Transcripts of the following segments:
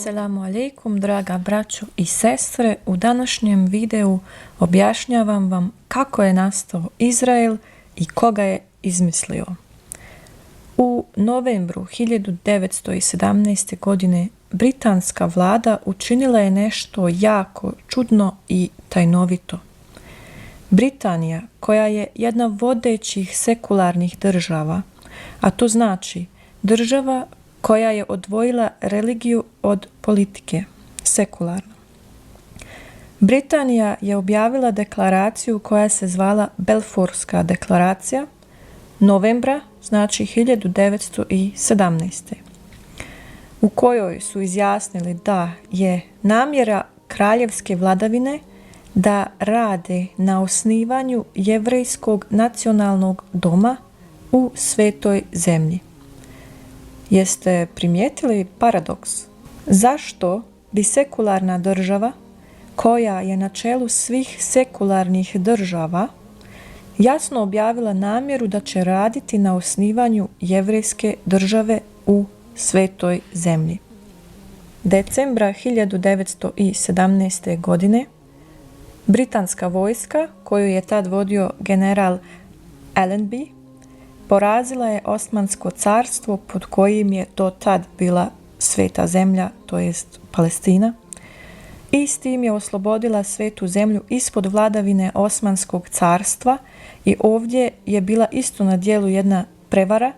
Assalamu alaikum, draga braćo i sestre. U današnjem videu objašnjavam vam kako je nastao Izrael i ko ga je izmislio. U novembru 1917. godine britanska vlada učinila je nešto jako čudno i tajnovito. Britanija, koja je jedna vodećih sekularnih država, a to znači država koja je odvojila religiju od politike, sekularno. Britanija je objavila deklaraciju koja se zvala Balfourska deklaracija, novembra, znači 1917. u kojoj su izjasnili da je namjera kraljevske vladavine da rade na osnivanju jevrejskog nacionalnog doma u Svetoj zemlji. Jeste primijetili paradoks? Zašto bi sekularna država, koja je na čelu svih sekularnih država, jasno objavila namjeru da će raditi na osnivanju jevrejske države u Svetoj zemlji? Decembra 1917. godine britanska vojska, koju je tad vodio general Allenby, porazila je Osmansko carstvo pod kojim je do tad bila Sveta zemlja, to jest Palestina, i s tim je oslobodila Svetu zemlju ispod vladavine Osmanskog carstva. I ovdje je bila isto na djelu jedna prevara,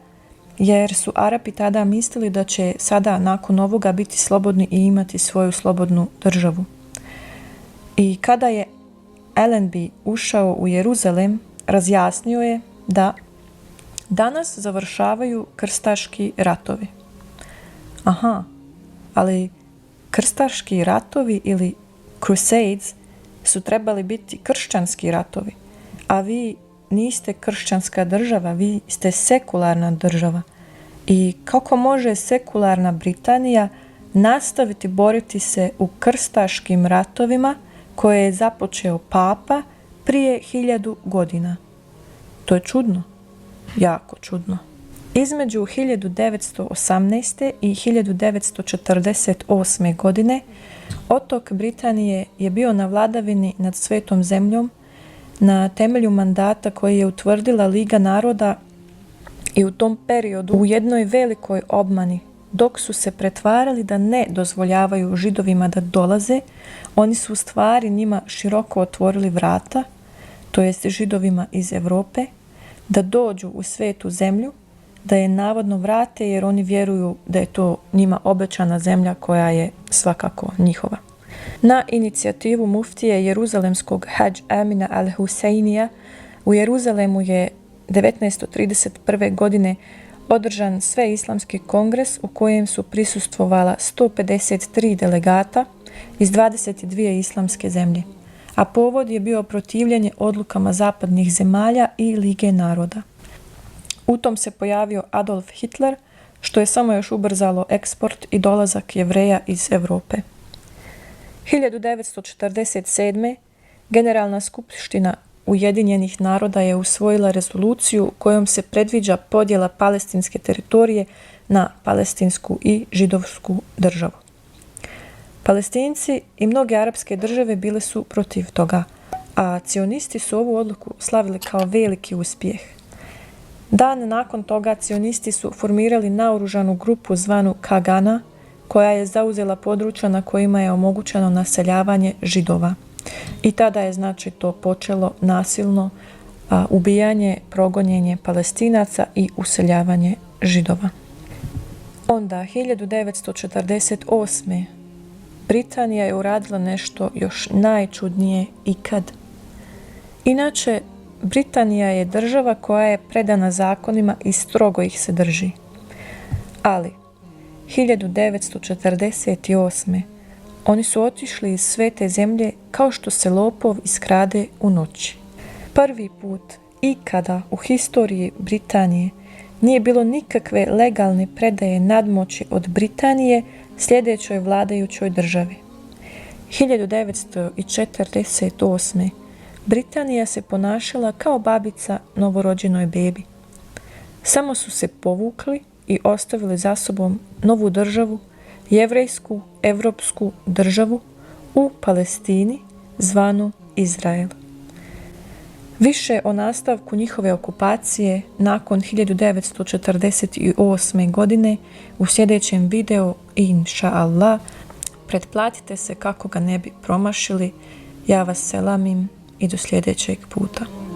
jer su Arapi tada mislili da će sada nakon ovoga biti slobodni i imati svoju slobodnu državu. I kada je Allenby ušao u Jeruzalem, razjasnio je da danas završavaju krstaški ratovi. Aha, ali krstaški ratovi ili crusades su trebali biti kršćanski ratovi, a vi niste kršćanska država, vi ste sekularna država. I kako može sekularna Britanija nastaviti boriti se u krstaškim ratovima koje je započeo Papa prije 1000 godina? To je čudno. Jako čudno. Između 1918. i 1948. godine otok Britanije je bio na vladavini nad Svetom zemljom na temelju mandata koji je utvrdila Liga naroda, i u tom periodu u jednoj velikoj obmani, dok su se pretvarali da ne dozvoljavaju Židovima da dolaze, oni su u stvari njima široko otvorili vrata, to jest Židovima iz Europe, da dođu u Svetu zemlju, da je navodno vrate jer oni vjeruju da je to njima obećana zemlja koja je svakako njihova. Na inicijativu muftije jeruzalemskog Hadž Amina al-Husajnija u Jeruzalemu je 1931. godine održan Sveislamski kongres u kojem su prisustvovala 153 delegata iz 22 islamske zemlje, a povod je bio protivljenje odlukama zapadnih zemalja i Lige naroda. U tom se pojavio Adolf Hitler, što je samo još ubrzalo eksport i dolazak Jevreja iz Europe. 1947. Generalna skupština Ujedinjenih naroda je usvojila rezoluciju kojom se predviđa podjela palestinske teritorije na palestinsku i židovsku državu. Palestinci i mnoge arapske države bile su protiv toga, a cionisti su ovu odluku slavili kao veliki uspjeh. Dan nakon toga cionisti su formirali naoružanu grupu zvanu Kagana, koja je zauzela područja na kojima je omogućeno naseljavanje Židova. I tada je znači to počelo nasilno ubijanje, progonjenje Palestinaca i useljavanje Židova. Onda 1948. Britanija je uradila nešto još najčudnije ikad. Inače, Britanija je država koja je predana zakonima i strogo ih se drži. Ali 1948. oni su otišli iz Svete zemlje kao što se lopov iskrade u noći. Prvi put ikada u historiji Britanije nije bilo nikakve legalne predaje nadmoći od Britanije sljedećoj vladajućoj državi. 1948. Britanija se ponašala kao babica novorođenoj bebi. Samo su se povukli i ostavili za sobom novu državu jevrejsku evropsku državu u Palestini zvanu Izrael. Više o nastavku njihove okupacije nakon 1948. godine u sljedećem videu, inša Allah. Pretplatite se kako ga ne bi promašili. Ja vas selamim i do sljedećeg puta.